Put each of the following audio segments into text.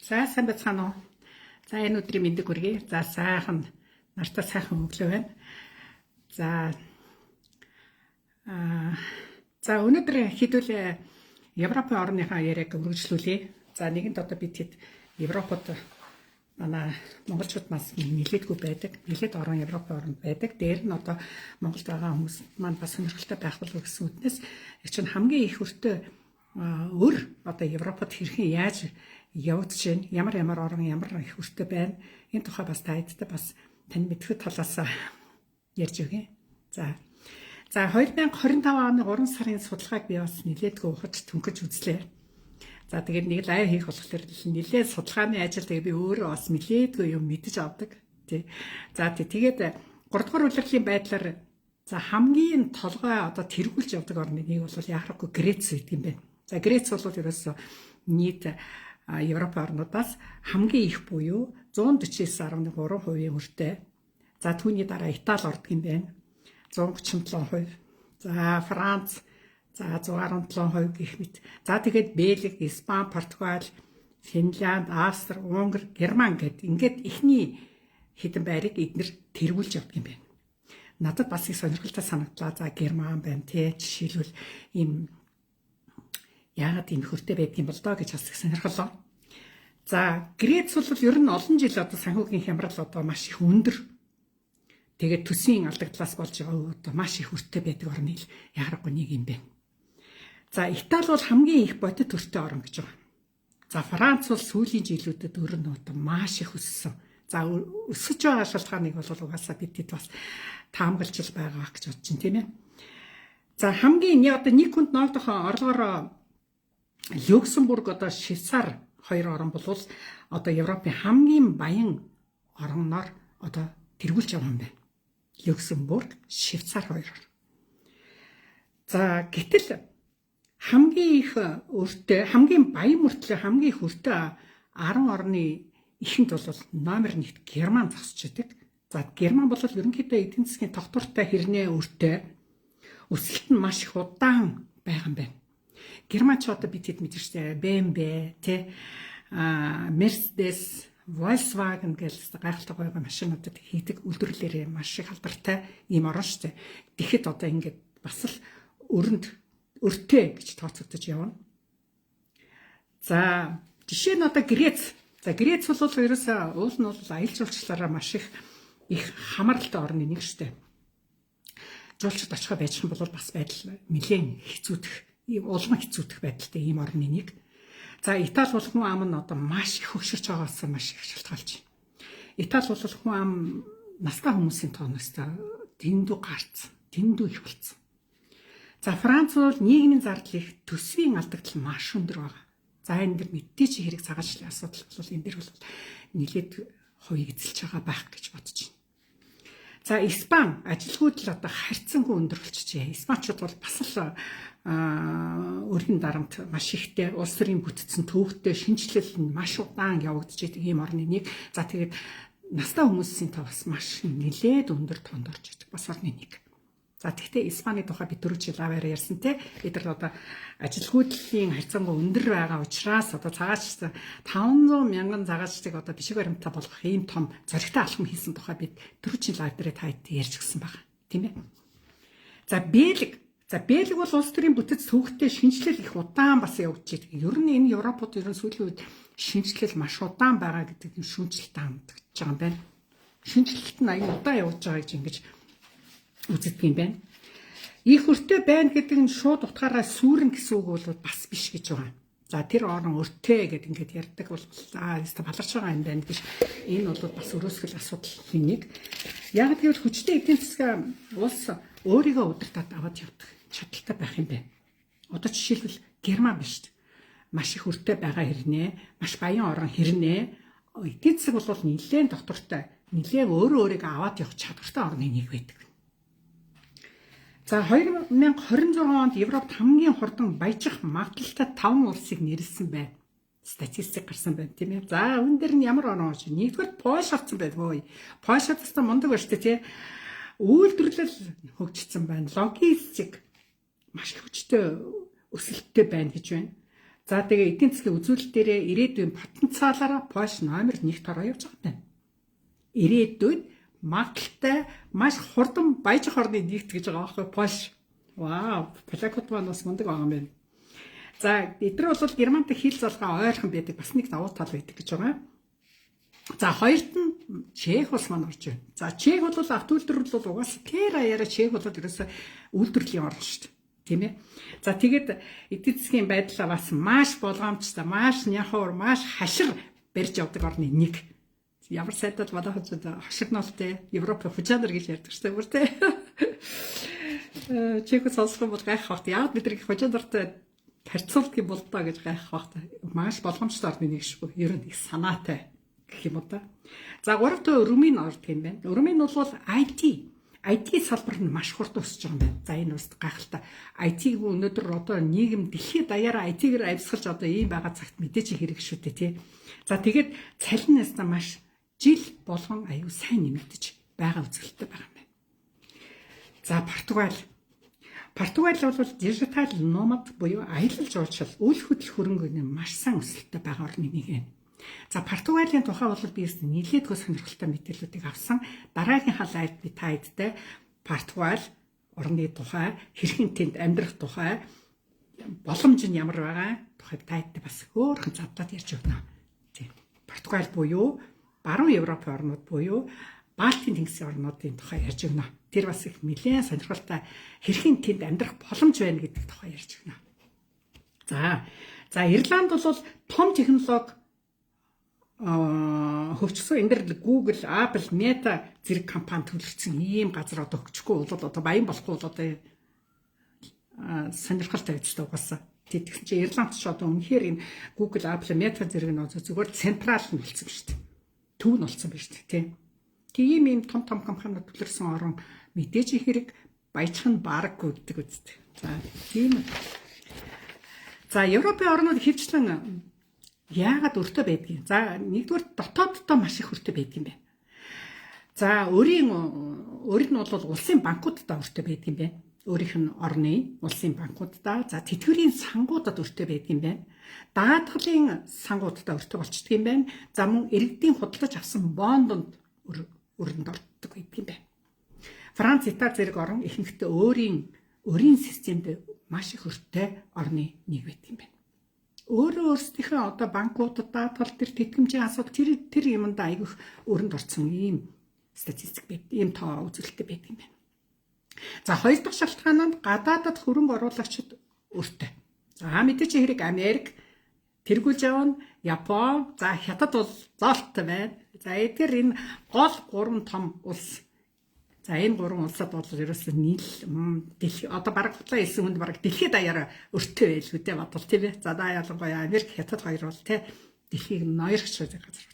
Сайн байцгаана уу? За энэ өдрийн мэндийг хүргэе. За сайхан нартай сайхан өглөө байна. За өнөөдөр хэдүүл Европын орныхаа яриаг үргэлжлүүлье. За нэгэнт одоо бид хэд Европод манай монголчууд бас нэлээдгүй байдаг. Нэлээд орон Европын оронд байдаг. Дээр нь одоо Монголд байгаа хүмүүс маань бас сонирхолтой байх болов гэсэн үднээс чинь хамгийн их өртөө одоо Европод хэрхэн яаж явагдаж байна? Ямар орон ямар их өртөө байна? Энэ тухай бас таадтай бас тань мэдхэд талаас ярьж өгье. За 2025 оны 3 сарын судалгааг би бас нэлээдгүй ухаж төнхөж үзлээ. За тэгээд нэг лайв хийх болохоор нэлээд судалгааны ажил тэгээд би өөрөө бас нэлээдгүй юм мэдэж авдаг. Тий. За тэгээд 3 дугаар улирлын байдлаар за хамгийн толгой одоо тэргүүлж явдаг орны нэг бол яарахгүй Грец гэдэг юм байна. За Грец бол ерөөсөө нийт Европ орнуудаас хамгийн их буюу 149.3% өртөө. За түүний дараа Итали ордог юм байна. 137%. За Франц за 117% гэх мэт. За тэгээд Бельги, Испани, Португал, Финлянд, Австри, Унгар, Герман гэд ингээд ихний хэдэн байрыг эднэр тэргүүлж явдаг юм байна. Надад бас их сонирхолтой санагдлаа. За Герман байна тий. Жишээлбэл ийм яагаад ийм хөртэй байдгийн бол доо гэж бас их сонирхолоо. За Грец бол ер нь олон жил одоо санхүүгийн хямрал одоо маш их өндөр. Тэгээд төсвийн алдагдлаас болж байгаа одоо маш их өртөө байдаг орны яарахгүй нэг юм байна. За Итали бол хамгийн их бодит өртөө орн гэж байгаа. За Франц бол сүүлийн жилүүдэд өрн одоо маш их өссөн. За өсөж байгаа шалтгааныг бол угаасаа бидэд бас таамаглаж байгаа гэж бодож байна тийм ээ. За хамгийн одоо нэг хүнд ноогдох орлогоор Люксембург одоо Швейцар хоёр орн бол одоо Европын хамгийн баян орноор одоо тэргүүлж байгаа юм байна. Люксембург, Швейцар хоёр. За гэтэл хамгийн их өртөө, хамгийн баян мөртлөө хамгийн их өртөө 10 орны ихэнд бол номер 1-т Герман зогсож байдаг. За Герман бол ерөнхийдөө эдийн засгийн тогтвортой хэрнээ өртөө өсөлт нь маш их удаан байгаа юм байна. Герман ч одоо бид хэд мэдэрч байгаа BMW, Mercedes, Volkswagen гэж гайхалтай гоё машинуудад хийдэг үйлдвэрлэлээр маш их алдартай ийм орн шүү дээ. Тэгэхэд одоо ингээд бас л өртөө гэж тооцогдож явна. За жишээ нь одоо Грец. За Грец бол ерөөсөө уул нь бол аялал жуулчлалаараа маш их хамааралтай орны нэг шүү дээ. Жуулчд очихоо байж юм бол бас байдал нэлээд хэцүүдэх, улам хэцүүдэх байдалтай ийм орны нэг. За Итали бол хүн ам нь одоо маш их хөгшөрч байгаагаас маш их шалтгаалж байна. Итали бол хүн ам настай хүмүүсийн тооноос дэндүү гарцсан, дэндүү их болсон. За Франц бол нийгмийн зардал их, төсвийн алдагдал маш өндөр байгаа. За энэ дэр мэдээж хэрэг цагаачлалын асуудал бол энэ дэр бол нэлээд хувийг эзэлж байгаа байх гэж бодож байна. За Испани ажилгүйд л одоо харьцангуй өндөр болчихжээ. Испаничууд бол бас л өргөн дарамт маш ихтэй улс төрийн бүтцэн төвөгтэй шинжилэл нь маш удаан явагдаж байгаа ийм орны нэг. За тэгээд настай хүмүүсийн тоо бас маш нэлээд өндөр тоонд орж байгаа бас орны нэг. За тэгвэл Испани тухай би 4 жил аваар ярьсан те. Бид нар одоо ажилгүйдлийн харьцангуй өндөр байгаа учраас одоо цагаач 500 мянган цагаачдыг одоо бишиг баримтаа болгох ийм том зоригтой алхам хийсэн тухай бид 4 жил аваар таад ярьж гисэн байгаа. Тийм ээ. За Бельги бол улс төрийн бүтэц төвөгтэй шинжилэл их удаан бас явагдаж байгаа. Ер нь энэ Европод ер нь сүүлийн үед шинжилэл маш удаан байгаа гэдэг нь шүүмжлэлт хандж байгаа юм байна. Шинжилэлт нь аян удаан явж байгаа гэж ингэж үздэг юм байна. Их өртөө байна гэдэг нь шууд утгаараа сүрэн гэсэн үг бол бас биш гэж байгаа. За тэр орон өртөө гэдэг ингээд ярьдаг бол өөртөө баларч байгаа юм байна гэж энэ бол бас өрөөсгөл асуудал нэг. Яг тэгвэл хүчтэй эдийн засгийн улс өөрийгөө удирдах аваад явдаг чадaltaй байх юм байна. Одоо жишээлбэл Герман биш шүү дээ. Маш их өртөө байгаа хэрнээ, маш баян орон хэрнээ эдийн засаг бол нэлээд доктортой, нэлээд өөрийгөө аваад явах чадвартай орны нэг байдаг. За 2026 онд Европт хамгийн хурдан баяжих магадлалтай 5 улсыг нэрлсэн байна. Статистик гарсан байна тийм ээ. За энэ дэр нь ямар орн орж байна? Нэгдүгээр Польш орсон байна. Польш та мундаг байна шүү дээ тий. Үйлдвэрлэл хөгжсөн байна. Логистик маш хүчтэй өсөлттэй байна гэж байна. За тэгээ эдийн засгийн үзүүлэлт дээрээ ирээдүйн потенциалаараа Польш номер 1-т ороо явж байгаа юм. Ирээдүйд магадaltaй маш хурдан баяжих орны нэгт гэж байгаа байхгүй Польш. Вау, полякууд маань бас мундаг байгаа юм байна. За эдгээр бол Германтай хил залгаа ойрхон байдаг бас нэг давуу тал байдаг гэж байгаа. За хоёрт нь Чех улс маань орж байна. За Чех бол авто үйлдвэрлэл бол угаасаа тэр аяараа Чех бол ерөөсөө үйлдвэрлэлийн орн шүү дээ. Тийм ээ. За тэгээд эдийн засгийн байдлаа бас маш болгоомжтой, маш няхуур, маш хашир барьж явдаг орны нэг. Ямар сайдад бодоход хашигнолтой Европын хужаанар гэж ярьдаг шүү дээ бүр тий. Чех сонсох бол гайхах бат. Яг бид нэг хужаанартай харьцуулах юм бол таа гэж гайхах бат. Маш болгоомжтой орны нэг шүү. Ер нь их санаатай гэх юм уу та. За 3 дахь Румын орд юм байна. Румын бол IT салбар нь маш хурд өсөж байгаа юм байна. За энэ бас гайхалтай. IT-г өнөөдөр одоо нийгэм дэлхийд даяараа IT-гээр авьсгалж одоо ийм байгаа цагт мэдээж хэрэг шүү дээ тий. За тэгээд цалинаас нь маш жил болгон аюу сайн нэмэгдэж байгаа үзүүлэлттэй байгаа юм байна. За Португал бол дижитал номад буюу аялал жуулчлал үйл хөдлөх хөрөнгөний маш сайн өсөлттэй байгаа орны нэг юм. За Португалийн тухай бол би нэлээдгүй сонирхолтой мэдээллүүдийг авсан. Дараагийн халайд би та хэдтэй Португал орны тухай, хэрхэн тэнд амьдрах тухай, боломж нь ямар байгаа тухай та хэдтэй бас хөөрхөн задлаад ярьж өгнө. Тийм. Португал буюу баруун Европын орнууд буюу Балтийн тэнгисийн орнуудын тухай ярьж өгнө. Тэр бас их нэлээд сонирхолтой хэрхэн тэнд амьдрах боломж байна гэдэг тухай ярьж өгнө. За Ирланд бол том технологи хөгжсөн энэ дэр Google, Apple, Meta зэрэг компани төлөвлөсөн ийм газар одоо хөгжихгүй бол одоо баян болохгүй бол одоо сонирхолтой гэж угаасаа. Тэгсэн чинь Ирланд ч одоо үнэхээр энэ Google, Apple, Meta зэрэг нь зүгээр централ нь болсон шүү дээ. Төв нь болсон байна шүү дээ, тийм. Тийм ийм том компаниуд төлөрсөн орон мэдээж хэрэг баяжих нь бараггүй гэдэг үстэй. За тийм. За Европын орнууд хэвчлэн яагаад өртөө байдгийг. За нэгдүгээр дотооддоо маш их өртөө байдаг юм байна. За өөр нь бол улсын банкудад өртөө байдаг юм байна. Өөрийнх нь орны улсын банкудад, за тэтгэврийн сангуудад өртөө байдаг юм байна. Даатгалын сангуудад өртөө болчдөг юм байна. За мөн иргэдийн худалдаж авсан бондонд өрөнд ордог байдаг юм байна. Франц, Итали зэрэг орон ихэнхдээ өөрийн системд маш их өртөө орны нэг байдаг юм байна. Өөрөө өөрсдийнхөө одоо банкудад даатгал төр тэтгэмжийн асуудал тэр юмд айгүйх өрөнд орсон ийм статистик байд. Ийм тоо үзүүлэлттэй байдаг юм байна. За хоёр дахь шалтгаан нь гадаадад хөрөнгө оруулагчид өртөө. За мэдээч хэрэг Америк тэргүүлж явна, Япон, за Хятад бол зоолттой байна. За эдгээр энэ гол 3 том улс. За энэ 3 улсад бол ерөөсөө нийл одоо бараг хутлаа хэлсэн хүнд бараг дэлхийд даяараа өртөө байлгүй те бодвол тийм ээ. За даа ялангуяа Америк, Хятад хоёр бол те дэлхийг ноёрч байгаа газар.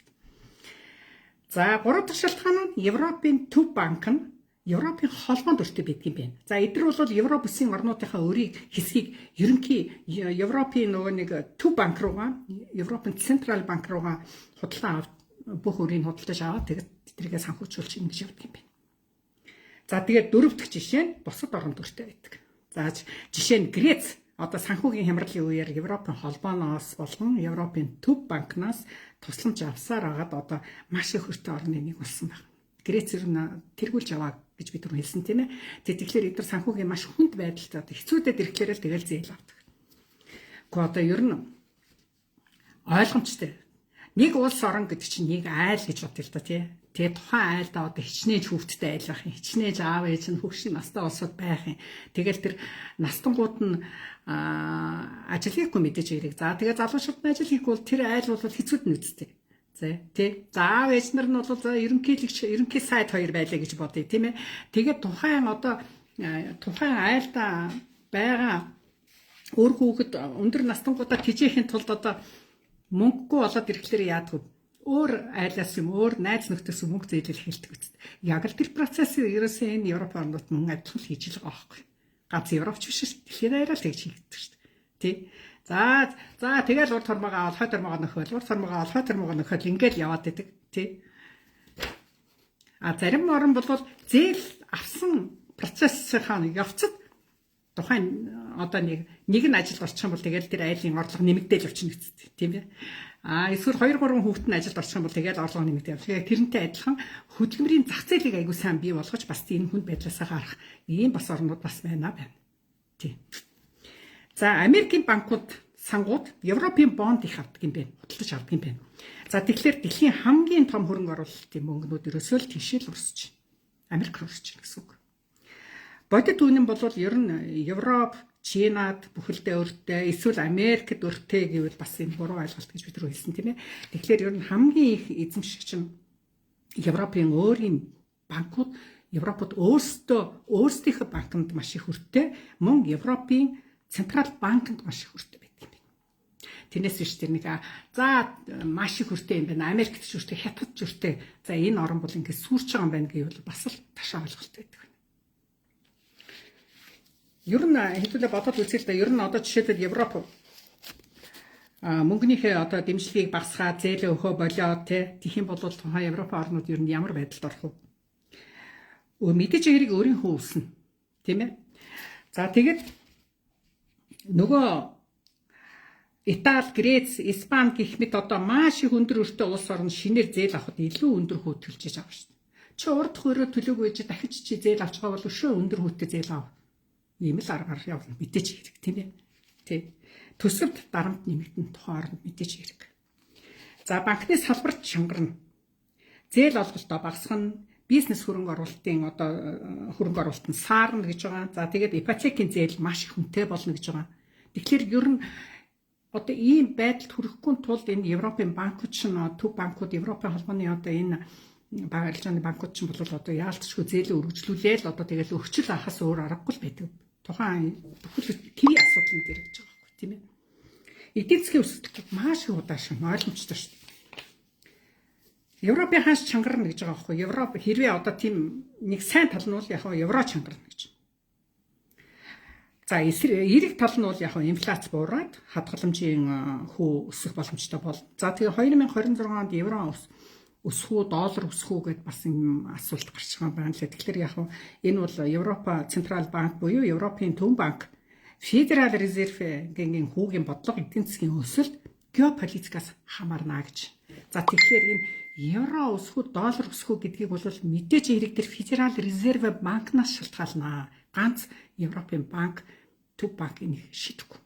За 3 дахь шалтгаан нь Европын төв банк нь Европын холбоонд өртөө байдаг юм байна. За эдгээр бол Европ бүсийн орнуудынхаа өөрийн хэсгийг ерөнхий Европын нөгөө нэг төв банк руугаа, Европын централ банк руугаа худалдаа бүх өөрийг худалдаж аваад тэгээд тэднийгээ санхүүжүүлж ингэж явдаг юм байна. За тэгээд дөрөв дэх жишээ нь бусад оронд өртөө байдаг. За жишээ нь Грец одоо санхүүгийн хямралын үеэр Европын холбооноос болгон Европын төв банкнаас тусламж авсаар агаад одоо маш их өртөө орны нэг болсон байна. Грец тэргүүлж аваа гэж бид түрүү хэлсэн тийм ээ. Тэгэхээр эдгээр санхүүгийн маш хүнд байдалтай одоо хэцүүдэд ирэхлээр л тэгэл зээл авдаг. Гэхдээ одоо ер нь ойлгомжтой. Нэг улс орон гэдэг чинь нэг айл гэж бодъё л да тий. Тэгээ тухайн айлдаа одоо хичнээн хөвгттэй айл байх юм. Хичнээн аав ээж нь хөвшин настай улсууд байх юм. Тэгэл тэр настангууд нь ажил хийхгүй мэдээж хэрэг. За тэгээ залуучууд нь ажил хийхгүй бол тэр айл бол хэцүүд нь үсттэй. За тий. За аав ээж нар нь бол ерөнхий сайд хоёр байлаа гэж бодъё тийм ээ. Тэгээд тухайн айлдаа байгаа өөр хүүхэд өндөр настангуудаа тижээхийн тулд одоо мөнгөгүй болоод ирэхлээр яадаг вэ? Өөр айлаас юм өөр найз нөхдөс мөнгө зээлэл хэлдэг үст. Яг л тэр процессыг ерөөсөө энэ Европ орнууд мөн адилхан хийж байгаа байхгүй. Ганц Европч биш шүү дээ. Тэгэхээр арай л тэгж хийгддэг шүү дээ. Тий. За тэгэл урд хормогоо олхой тормогоо нөхөл ингээл яваад идэг тий. А зарим орн бол зээл авсан процессынхаа явцад тухайн одоо нэг нь ажилд орчих юм бол тэгэл тэр айлын орлого нэмэгдээл явчихна гэсэн тийм ээ. Эсвэл 2 3 хүүхэд нь ажилд орчих юм бол тэгэл орлого нэмэгдээл явчих. Тэрнтэй адилхан хөдөлмөрийн зах зээлийг аягүй сайн бий болгож бас энэ хүнд байдлаасаа гарах ийм бас орнууд бас байна. Тийм. За Америкийн банкуд сангууд Европын бонд их авдаг юм байна. Худалдаж авдаг юм байна. За тэгэхээр дэлхийн хамгийн том хөрөнгө оруулалтын мөнгнүүд ерөөсөө л тийшээ л урсж байна. Америк руу урсж байна гэсэн үг. Бодит үнэн бол ер нь Европ, Чинад бүхэлдээ өртөө, эсвэл Америкт өртөө гэвэл бас энэ буруу ойлголт гэж бид рүү хэлсэн тийм ээ. Тэгэхээр ер нь хамгийн их эзэмшигч нь Европын өөрийн банкуд, Европод өөрсдийнхөө банкнд маш их өртөө, мөн Европын централ банкнд маш их өртөө байдаг юм байна. Тэрнээс биш тэр нэг за маш их өртөө юм байна. Америкт ч өртөө, Хятадд ч өртөө. За энэ орн бол ингээд сүрч байгаа юм байна гэвэл бас л ташаа ойлголт байдаг. Ер нь хэдүүлээ бодоод үзээл та ер нь одоо жишээлбэл Европ мөнгөнийхөө одоо дэмжлэгийг багасгаа зээлээ өгөө болоо тийх юм бол тухайн Европ орнууд ер нь ямар байдалд орох вэ? Мэдээж хэрэг өөрийнхөө үлснэ. Тийм ээ. За тэгээд нөгөө Итали, Грец, Испани гэх мэт одоо маш их өндөр өртөө улс орн шинээр зээл авахд илүү өндөр хүү төлж байгаа шүү дээ. Чи урд хөрөө төлөөгүй гэж дахиж чи зээл авч байгаа бол өшөө өндөр хүүтэй зээл ав. Ийм л аргаар явна мэдээж хэрэг тийм ээ. Тий. Төсөвт дарамт нэмэгдэн тухайн мэдээж хэрэг. За банкны салбарт чангарна. Зээл олголтоо багасгах нь бизнес хөрөнгө оруулалтын одоо хөрөнгө оруулалт нь саарна гэж байгаа. За тэгээд ипотекийн зээл маш их хүнтэй болно гэж байгаа. Тэгэхээр ер нь одоо ийм байдалд хүрэхгүй тулд энэ Европын банкуд ч төв банкуд Европын холбооны одоо энэ багаарчны банкуд ч бол одоо яалтчгүй зээлээ өргөжлүүлээл одоо тэгэл өгчл ахаас өөр аргагүй л байдаг. Тухайн бүхэл тийм асуудал нь дэрэж байгаа байхгүй тийм ээ. Эдийн засгийн өсөлт маш их удаашин ойлгомжтой шүү дээ. Европын ханш чангарна гэж байгаа байхгүй. Европ хэрвээ одоо тийм нэг сайн тал нь бол яг евро чангарна гэж. За эерэг тал нь бол яг инфляц буураад хадгаламжийн хүү өсөх боломжтой бол. За тэгээ 2026 онд евро өсөх үү, доллар өсөх үү гэдээ бас юм асуулт гарч байгаа байна лээ. Тэгэхээр яг энэ бол Европа Централ банк буюу Европын төв банк Федерал резервийн хүүгийн бодлого эдийн засгийн өсөлт геополитикаас хамаарна гэж. За тэгэхээр энэ евро өсөх үү, доллар өсөх үү гэдгийг бол мэдээж хэрэг тэр Федерал резерв банкнаас шалтгаална. Ганц Европын банк төв банк энийг шийдэхгүй.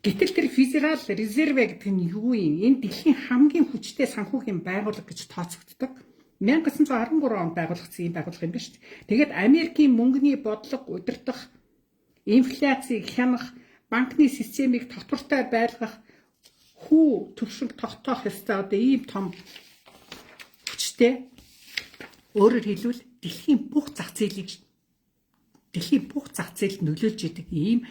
Гэтэл тэр Федерал резерв гэдэг нь юу юм? Энэ дэлхийн хамгийн хүчтэй санхүүгийн байгууллага гэж тооцогддог. 1913 онд байгуулагдсан ийм байгууллага юм байна шүү дээ. Тэгээд Америкийн мөнгөний бодлого удирдах, инфляцийг хянах, банкны системийг татвартай байлгах, хүү төвшинг тогтоох ёстой одоо ийм том хүчтэй. Өөрөөр хэлбэл дэлхийн бүх зах зээлд нөлөөлж идэг ийм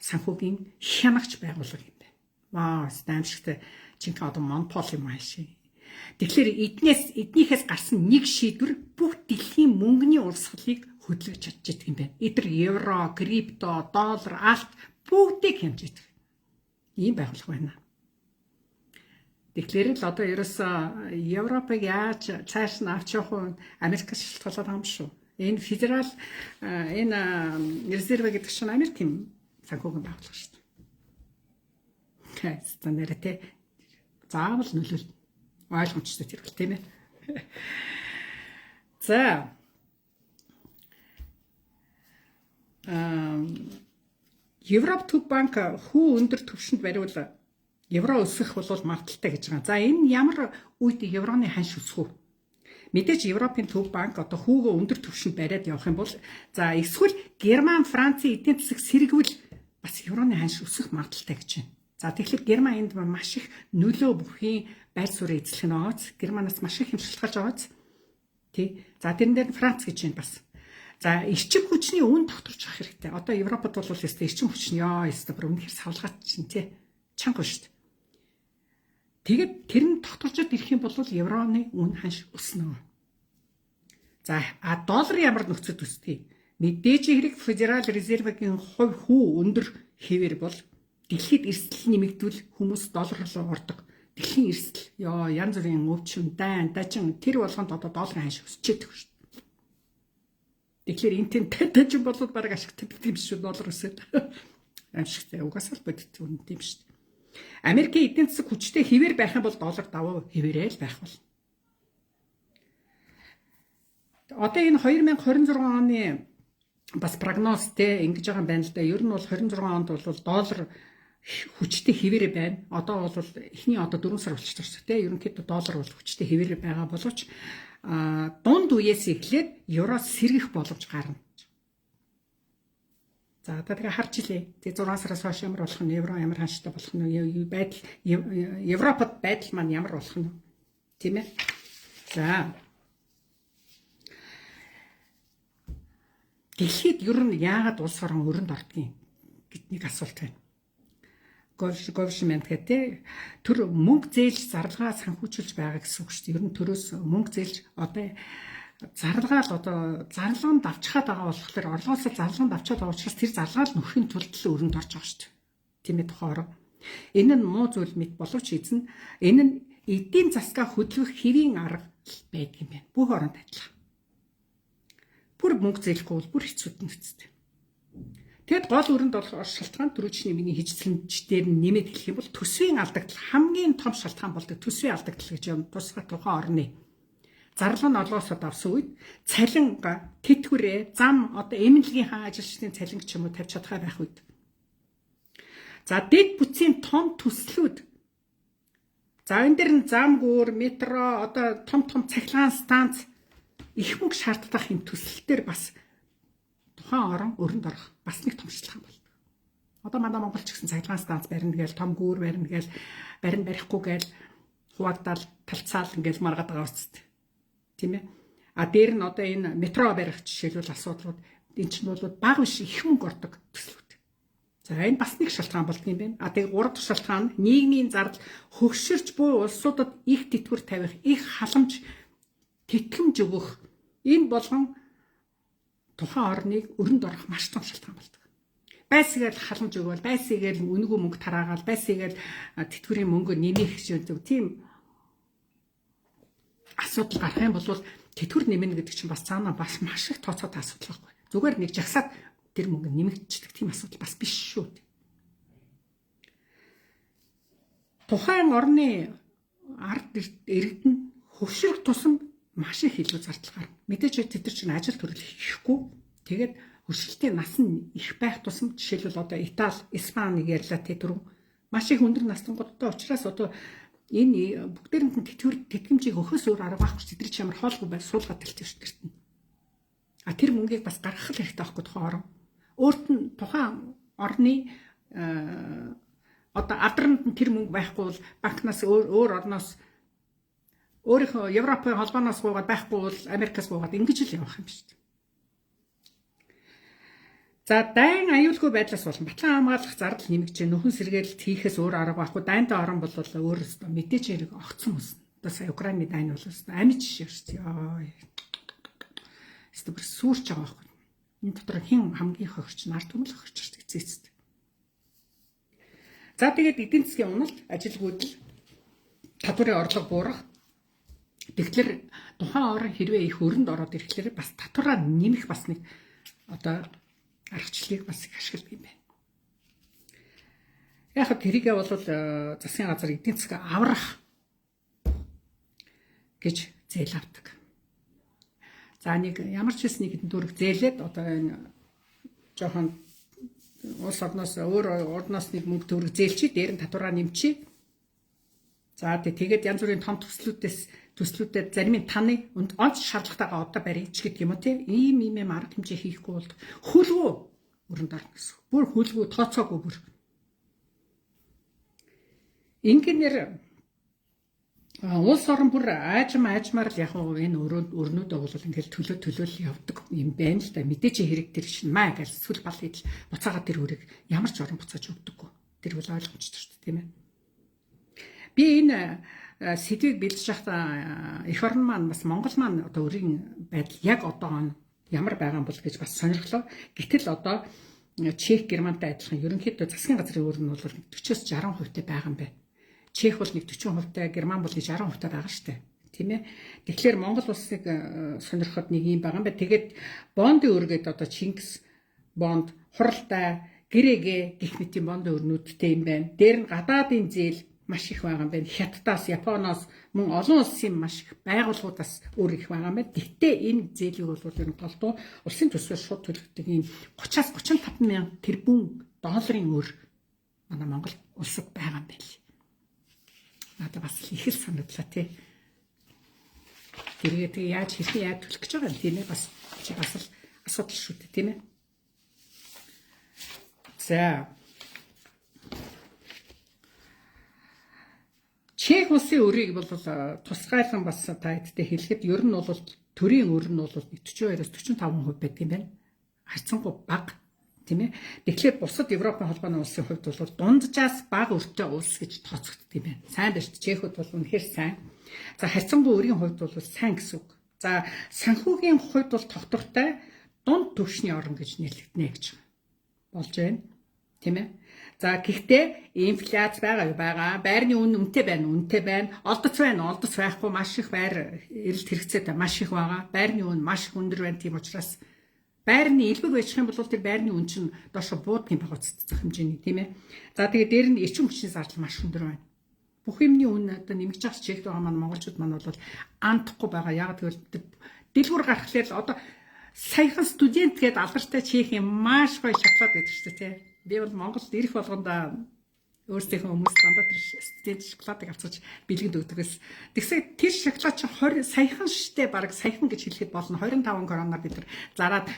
санхүүгийн хянагч байгууллага юм байна. Вау, стамшигтай жинхэнэ одоо монопол юм ааши. Тэгэхээр эднийхээс гарсан нэг шийдвэр бүх дэлхийн мөнгөний урсгалыг хөдөлгөж чадчих юм байна. Эдгээр евро, крипто, доллар, алт бүгдийг хямж идэг. Ийм байгууллага байна. Тэгэхээр л одоо ерөөсөө Европыг яаж цааш нь авч явах вэ? Америкаас шалтгаалаад байгаа юм шүү. Энэ федерал энэ резерв гэдэг чинь Америкийн санхүүгийн байгууллага шүү дээ. Тэс нэрэтэ заавал нөлөөлнө. Ойлгомжтой тэр бол тийм ээ. За Европ төв банк хүү өндөр түвшинд бариул евро өсөх бол магадaltaй гэж байгаа. За энэ ямар үед евроны ханш өсөх вэ? Мэдээж Европын төв банк одоо хүүгөө өндөр түвшинд бариад явах юм бол за эсвэл Герман, Францын эдийн засаг сэргвэл бас евроны ханш өсөх магадaltaй гэж байна. За тэгэхээр Герман энд маш их нөлөө бүхийн байр суурь эзлэх нь ооц. Германаас маш их хэмжлэлж аваац. Тий. За тэрэн дээр Франц гэж байна бас. За эрчим хүчний үн тогтворч авах хэрэгтэй. Одоо Европод бол ёстой эрчим хүч нь ёстой бүр үнэхээр савлгаад чинь тий. Чанга шүү дээ. Тэгээд тэр нь тогтворчод ирэх юм бол евроны үн ханш өснө. За долларын ямар нөхцөл төстэй? Мэдээж хэрэг Федерал резервийн хувь хүү өндөр хэвээр бол дэлхийд эрсдэл нэмэгдвэл хүмүүс доллар руу ордог. Дэлхийн эрсдэл янз бүрийн өвчин, дайн, дажин тэр болгонд одоо долларын ханш өсчээд байгаа шүү дээ. Тэгэхээр энтэй ч болоод баг ашигтай гэдэг юм шүү доллар өсөд. Ашигтай угаасаа л бодит үн тийм шүү. Америкийн эдийн засаг хүчтэй хэвээр байх юм бол доллар даваа хэвээрээ л байх бол. Одоо энэ 2026 оны бас прогноз те ингэж байгаа юм байна л да. Ер нь бол 26 онд бол доллар хүчтэй хэвээрээ байна. Одоо бол эхний одоо 4 сар болчихсон шүү те. Ерөнхийдөө доллар бол хүчтэй хэвээрээ байгаа боловч дунд үеэс эхлээд евро сэргэх боломж гарна. За одоо тэгээ харж илээ. Тэгээ 6 сараас хойш ямар болох нь, евро ямар ханштай болох нь, байдал Европод байдал маань ямар болох нь тийм ээ. За дэлхийд ер нь яагаад улс орон өрөнд ордгийг гэднийг асуулт байна. Government гэдэг төр мөнгө зээлж зарлагаа санхүүжүүлж байгаа гэсэн үг шүү дээ. Ер нь төрөөс мөнгө зээлж одоо зарлагаал одоо зарлаганд авчихад байгаа болохоор орлогоосоо зарлаганд авчаад байгаа учраас тэр зарлагаал нөхрийн тулд л өрөнд орж байгаа шүү дээ. Тийм ээ тухайроо. Энэ нь муу зүйл мэт боловч эзэн энэ нь эдийн засгаа хөдөлгөх хэвийн арга байдаг юм байна. Бүх оронд адилхан. Бүр мөнгө зээлэхгүй бол бүр хэцүүд нь хэцтэй. Тэгэд гол өрөнд болох шалтгаан түрүүчний миний хичээлчдээр нэмээд хэлэх юм бол төсвийн алдагдал хамгийн том шалтгаан болдог. Төсвийн алдагдал гэж юм тусгай тухайн орны зарлал нь олоосод авсан үед цалин тэтгэврээ зам одоо эмнэлгийн хаан ажилчдын цалин ч юм уу тавьж чадхаа байх үед. За дэд бүтцийн том төслүүд. За энэ дэр нь зам гүүр, метро, одоо том цахилгаан станц их мөнгө шаарддаг юм төсөлтөөр бас тухайн орон өрөнд орох бас нэг том шалтгаан болдог. Одоо манай Монголч гэсэн цахилгаан станц барина гээл, том гүүр барина гээл, барин барихгүй гээл, хуваагдал, талцаал ингээл маргаад байгаа үсттэй. Тийм ээ. А дээр нь одоо энэ метро барих жишээлбэл асуудлууд энэ чинь бол бага биш их мөнгө ордог төслүүд. За энэ бас нэг шалтгаан болдго юм байна. А тэгээ гурав дахь шалтгаан нь нийгмийн зардал хөгшөрч буй улсуудад их тэтгэвэр тавих, их халамж тэтгэмж өгөх энэ болгон тухайн орныг өрөнд орох маш том шалтгаан болдог. Байсгээл халамж өгөөл, байсгээл үнэгүй мөнгө тараагаал, байсгээл тэтгэврийн мөнгө нэмэх шиг тийм асуудал гарах юм бол тэтгэвэр нэмнэ гэдэг чинь бас цаанаа бас маш их тооцоотой асуудал байхгүй. Зүгээр нэг жагсаад тэр мөнгө нэмэгдчихдэг тийм асуудал бас биш шүү. Тухайн орны ард иргэдэн хөвшрөх тусам маш их илүү зардал гарна. Мэдээж тэд нар чинь ажил төрөл хийхгүй. Тэгээд өршөлтийн нас нь их байх тусам жишээлбэл одоо Итали, Испани ярьлаа тэ түрүү маш их өндөр настангуудтай учраас одоо энэ бүгдээрээ тэтгэмжийг өгөхөөс өөр арга байхгүй ч тэд нар ямар хоолгүй байл суулгаад талтай шүү дээ. А тэр мөнгийг бас гаргах хэрэгтэй байхгүй тухайн орон. Өөрт нь тухайн орны одоо адранд тэр мөнгө байхгүй бол банкнаас өөр орноос өөрийнхөө Европын холбооноос гуйгаад байхгүй бол Америкаас гуйгаад ингэж л явах юм шүү дээ. За дайн аюулгүй байдлаас болон батлан хамгаалах зардал нэмэгдэж нөхөн сэргээлт хийхээс өөр арга байхгүй. Дайнтай орон бол өөрөөсөө мэдээж хэрэг огцсон үснэ. Одоо сая Украины дайн бол амиж жишээ шүү дээ. Эсвэл бүр сүрч байгаа байхгүй. Энэ дотор хэн хамгийн хөгч нар түмэл хөгч эцээцтэй. За тэгээд эдийн засгийн уналт, ажилгүйдэл, татварын орлого буурах. Тэгэхээр тухайн орон хэрвээ их өрөнд ороод ирэхлээр бас татвараа нэмэх бас нэг одоо аргачлалыг бас их ашигладаг юм байна. Яг тэрийгээ бол засгийн газар эдийн засаг аврах гэж зээл авдаг. За нэг ямар ч хэсэг нэгэн дөрөв зээлээд одоо энэ жоохон улс орноос өөр орноос нэг мөнгө төгрөг зээлчий дээр нь татвараа нэмчий. За тэгээд янз бүрийн том төслүүдэд зарим нь таны онц шаардлагатайгаа одоо барьж гэдэг юм уу те ийм арга хэмжээ хийхгүй бол хөлгөө өрөнд орно гэсэн. Бүр хөлгөө тооцоогүй бүр. Ингээнээр улс орон бүр аажмаар л яг энэ өрнүүдээ бол ингээл төлөөл явдаг юм байна л да. Мэдээж хэрэг тэр шин маа гэж сүл бал идэл буцаага тэр үрийг ямар ч орон буцааж өгдөггүй. Тэр бол ойлгомжтой шүү дээ тийм ээ. Би энэ сэдвийг бэлдэж байхдаа эх орн маань бас Монгол маань одоо өрийн байдал яг одоо ямар байгаа юм бол гэж бас сонирхлоо. Гэтэл одоо Чех, Германтай адилхан ерөнхийдөө засгийн газрын өөр нь бол 40-60% байгаа юм байна. Чех бол нэг 40%, Герман бол 60% байгаа шүү дээ. тийм ээ. Тэгэхээр Монгол улсыг сонирхоход нэг юм байгаа юм байна. Тэгээд бондын өргээд одоо Чингис бонд, хуралдай, гэрээгээ гэх мэт бондын өрнүүдтэй юм байна. Дээр нь гадаадын зээл маш их байгаа юм байна. Хятадаас, Японоос, мөн олон улсын маш их байгууллагуудаас өөр их байгаа юм байна. Гэхдээ энэ зээлийг бол ер нь голдуу улсын төсвөөр шууд төлөгдөг ийм 30-аас 35 мянган тэрбум долларын өр манай Монгол улсад байгаа юм байна. Надад бас их л санагдлаа тий. Тэгээд яаж хэрхэн төлөх гэж байгаа юм тийм ээ, бас л асуудал шүү дээ тийм ээ. За Чех улсын өрийг бол тусгайлан бас та хэдтэй хэлэхэд ер нь бол төрийн өр нь бол 42-оос 45% байдаг юм байна. Харьцангуй бага тийм ээ. Тэгэхээр бусад Европын холбооны улсын хувьд бол дунджаас бага өртөө улс гэж тооцогддог юм байна. Сайн байна шүү дээ. Чехүүд бол үнэхээр сайн. За харьцангуй өрийн хувьд бол сайн гэсэн үг. За санхүүгийн хувьд бол тогтвортой дунд түвшний орн гэж нэрлэгдэнэ гэж болж байна. Тийм ээ. За гэхдээ инфляц байгаа. Байрны үн үнэтэй байна. Олдоц байхгүй маш их байр эрэлт хэрэгцээтэй маш их байгаа. Байрны үн маш их өндөр байна. Тийм учраас байрны элбэг байчих юм бол тэр байрны үн чинь доошо буудгийн багцдаг хэмжээний тийм ээ. За тэгээд дээр нь эрчим хүчний зардал маш өндөр байна. Бүх юмны үн одоо нэмэгч байгаа чигт байгаа маань монголчууд маань бол андахгүй байгаа. Яг тэгвэл дэлгүүр гаргахлаар одоо саяхан студент гээд алдартай Чехийн маш гоё шоколад байдаг шүү дээ тий. Би бол Монголд ирэх болгонда өөрсдийнхөө хүмүүс дандаа тэр студент шоколадыг авчиж бэлгэнд өгдөгөөс. Тэгсээ тэр шоколад чинь 20 саяхан штэ баг саяхан гэж хэлэхэд болно. 25 короноор бид нар зараад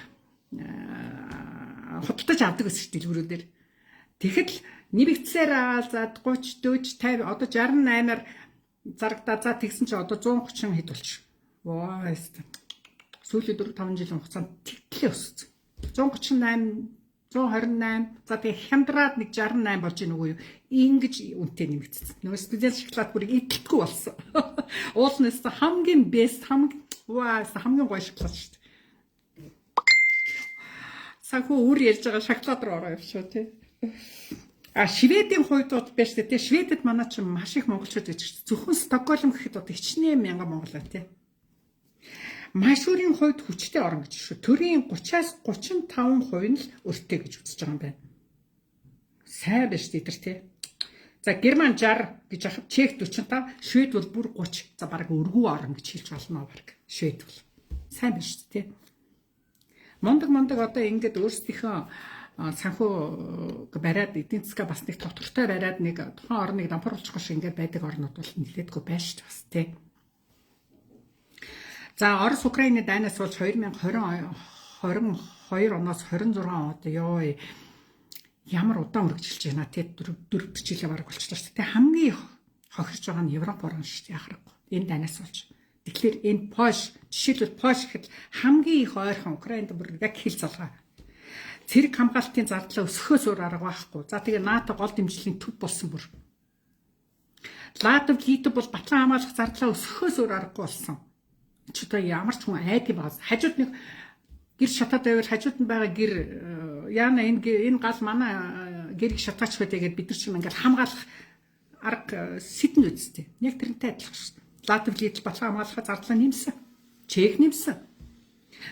худалдаж авдаг гэсэн дэлгүүрүүдээр. Тэгэхэд нэмэгдсээр за 30, 40, 50 одоо 68-аар зарагдаа. За тэгсэн чинь одоо 130 хэд болчих. Ваа сүүлийн 4-5 жилийн хугацаанд тэгтлээ өссөн. 138, 128, за тэгээ хямдраад нэг 68 болж ийн үгүй юу. Ингэж үнэтэй нэмэгдсэн. Нөгөө студент шоколад бүрийг идэлтгүй болсон. Уулнаас хамгийн бест хамгийн гоё шоколад шүү дээ. Санхүү үр ярьж байгаа шоколад руу ороо явшгүй тий. Шведийн хувьд бол биш тий. Шведэд манай ч маш их монголчууд гэж зөвхөн Стокгольм гэхэд одоо хичнээн мянган монголоо тий. Машуурын хувьд хүчтэй орн гэж шүү. Төрийн 30-аас 35% нь л өртөө гэж үзэж байгаа юм байна. Сайн биш тийдэр тий. За Герман 60 гэж ахад Чех 45, Швед бол бүр 30. За бараг өргүү орн гэж хэлж болно бараг. Швед бол. Сайн биш тий. Мондог одоо ингээд өөрсдийнхөө санхүү бариад эдийн засгаа бас нэг тогтвортой бариад нэг тухайн орныг дампууруулчих шиг ингээд байдаг орнууд бол нэлээдгүй байна шүү бас тий. За Орос Украины дайнаас болж 2022 оноос 26 он одоо ёо ямар удаан үргэлжилж байна те 4 жилээ бараг болчихлоо шүү. Тэ хамгийн хохирж байгаа нь Европ орн шүү яхахгүй. Энэ дайнаас болж. Тэгэхээр энэ Польш жишээлбэл Польш гэхэд хамгийн их ойрхон Украинд бүр яг хил залгаа. Цэрэг хамгаалтын зардлаа өсгөхөөс өөр арга байхгүй. За тэгээ НАТО гол дэмжлэгийн төв болсон бүр. Латв Литв бол батлан хамгаалах зардлаа өсгөхөөс өөр аргагүй болсон. Ч одоо ямар ч хүн айд юм байна. Хажууд нэг гэр шатаад байвал хажууд нь байгаа гэр яана энэ гал манай гэрийг шатаач байдаг гэдээ бид нар чинь ингээл хамгаалах арга сэтэн үсттэй. Яг тэрнтэй адилхан шүү дээ. Латв Литв батлан хамгаалахаа зардлаа нэмсэн. Чех нэмсэн.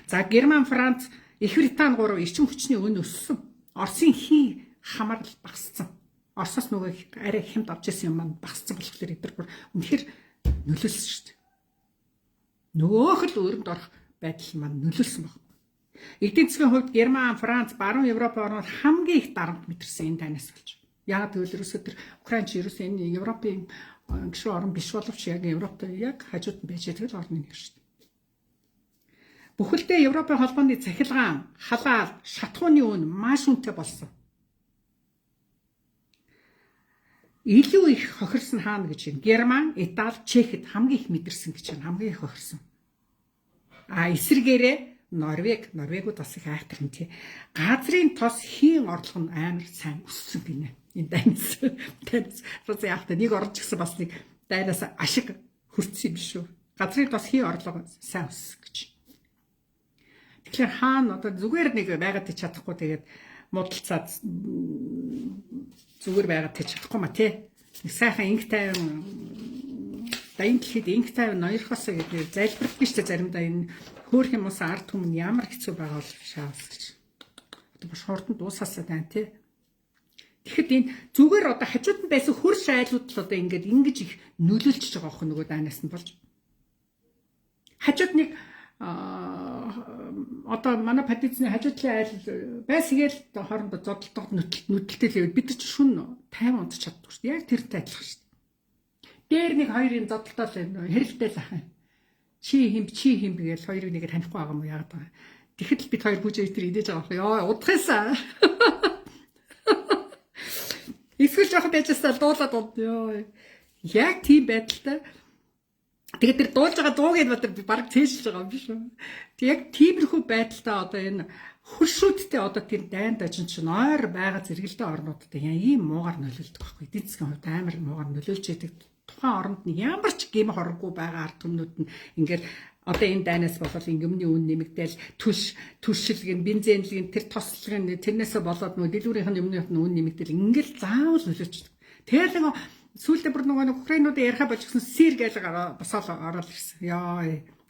За Герман, Франц, Их Британи 3 эрчим хүчний өн өссөн. Оросын хий хамаарл багассан. Оросоос нөгөө арай хямд авч ирсэн юм маань багассан болохоор эдгээр бүр үнэхээр нөлөөлсөн шүү дээ. Нөгөөх л өрөнд орох байдал маань нөлөөлсөн баг. Эдийн засгийн хувьд Герман, Франц, баруун Европ орнууд хамгийн их дарамт мэдэрсэн энэ тайнаас болж. Яг тэгвэл ерөөсөө тэр Украин ч ерөөсөө энэ Европын гişүү орн биш боловч яг Европт яг хажууд нь байж байгаа орны нэг шүү дээ. Бүхэлдээ Европын холбооны цахилгаан, халаал, шатхууны үн маш үнэтэй болсон. Илүү их хохирсон хаана гэж байна. Герман, Итали, Чехэд хамгийн их мэдэрсэн гэж байна. Хамгийн их хохирсон. Эсрэгээрээ Норвегууд бас их айхтар юм тий. Газрын тос хийн орлого нь амар сайн өссөн гинэ. Энэ дайнаас. Тэс яахта нэг орж гисэн бас нэг дайнаас ашиг хөрцсөн юм шүү. Газрын тос хийн орлого сайн өссөн гэж. Тэгэхээр хаана одоо зүгээр нэг байгаад чадахгүй тэгээд муудалцаад зүгээр байгаад чадахгүй ма тий. Нэг сайхан инг тайван дайны дэлхийд инх тайван ноёрхосоо гэдэг залбирдаг шүү дээ заримдаа энэ хөөх юмс ард түмэн ямар хэцүү байгаа бол шаавс гэж. Одоо маш хурдан дуусаасаа тань тий. Тэгэхэд энэ зүгээр одоо хажууд нь байсан хөрш айлууд л одоо ингэж их нөлөөлчихөж байгаа охин нөгөө дайнаас нь болж. Хажууд нэг одоо манай патицны хажуудлын айл байсгээл хоорондоо зодтолтод нүдэлтэй л бид нар ч шүн 50 унтж чаддаг шүү дээ. Яг тэртэй адилхан шүү дээ. Дээр нэг хоёрын зодтолтол хэрэлтэй л ахын. Чи хим гээл хоёрыг нэгэ танихгүй байгаа юм уу яагаад байгаа. Тэгэхэд л бид хоёр бүжээ тэр идэж байгаа юм. Яа удахсан. Эсвэл жоохон байжсаа дуулаад ёо. Яг тийм байдалтай. Тэгээд тэр дуулж байгаа дуугийн бодор баг цээжж байгаа юм биш үү? Тэг яг тиймэрхүү байдалтай одоо энэ хуршүүдтэй одоо тэр дайн дажин чинь ойр байгаа зэрэгэлдээ орнуудад ийм муугар нөлөөлдөг байхгүй. Эдийн засгийн хувьд амар муугар нөлөөлж яадаг. Тухайн оронд нь ямар ч гэм хоргүй байгаа ард түмнүүд нь ингээд одоо энэ дайнаас болол ингэмний үн нэмэгдээл түлшилгэн бензинлгийн тэр тослогын тэрнээсээ болоод нөгөө дэлгүүрийн өмнөх нь үн нэмэгдээл ингээл заавал нөлөөчдөг. Тэгэл сүүлдээ бүр нөгөө Украинууд яриа болж гисэн сэр гээл босоод ороод ирсэн. Яа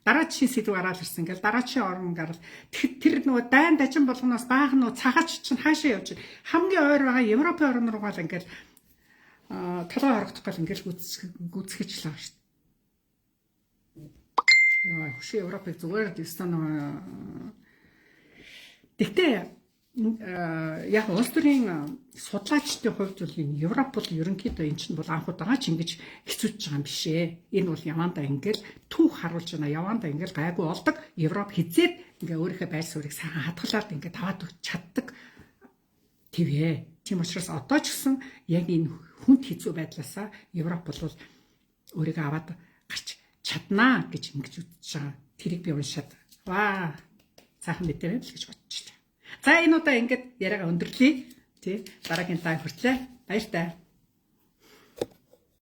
дараачийн сэдв гараад ирсэн. Ингээл дараачийн орн гарал. Тэгэхэд тэр нөгөө дайн дажин болгоноос баах нөгөө цагаач чинь хаашаа явж байна. Хамгийн ойр байгаа Европын орн руугаа л ингээл толгой хорогдох гал ингээл гүцгэж л байгаа шүү дээ. Яа хөшөө Европыг зүгээр дэстан тэгтээ яг улс төрийн судлаачдын хувьд бол энэ Европ бол ерөнхийдөө эн чинь бол анх удаага ч ингэж хэцүүж байгаа юм биш ээ. Энэ бол явандаа ингээл түүх харуулж байна. Явандаа ингээл гайгүй болдог. Европ хизээд ингээ өөрийнхөө байр суурийг сайхан хадгалаад ингээ таваад өгч чаддаг. Тэвээ. Тийм учраас одоо ч гэсэн яг энэ хүнд хэцүү байдлаасаа Европ бол өөрийгөө аваад гарч чаднаа гэж ингэж үзэж байгаа. Тэрийг би уншаад ваа цаахан мэдээ байл гэж бодчихлаа. За энэ удаа ингээд яриагаа өндөрлөе. Тий дараагийн тайм хүртлээ. Баяр таа.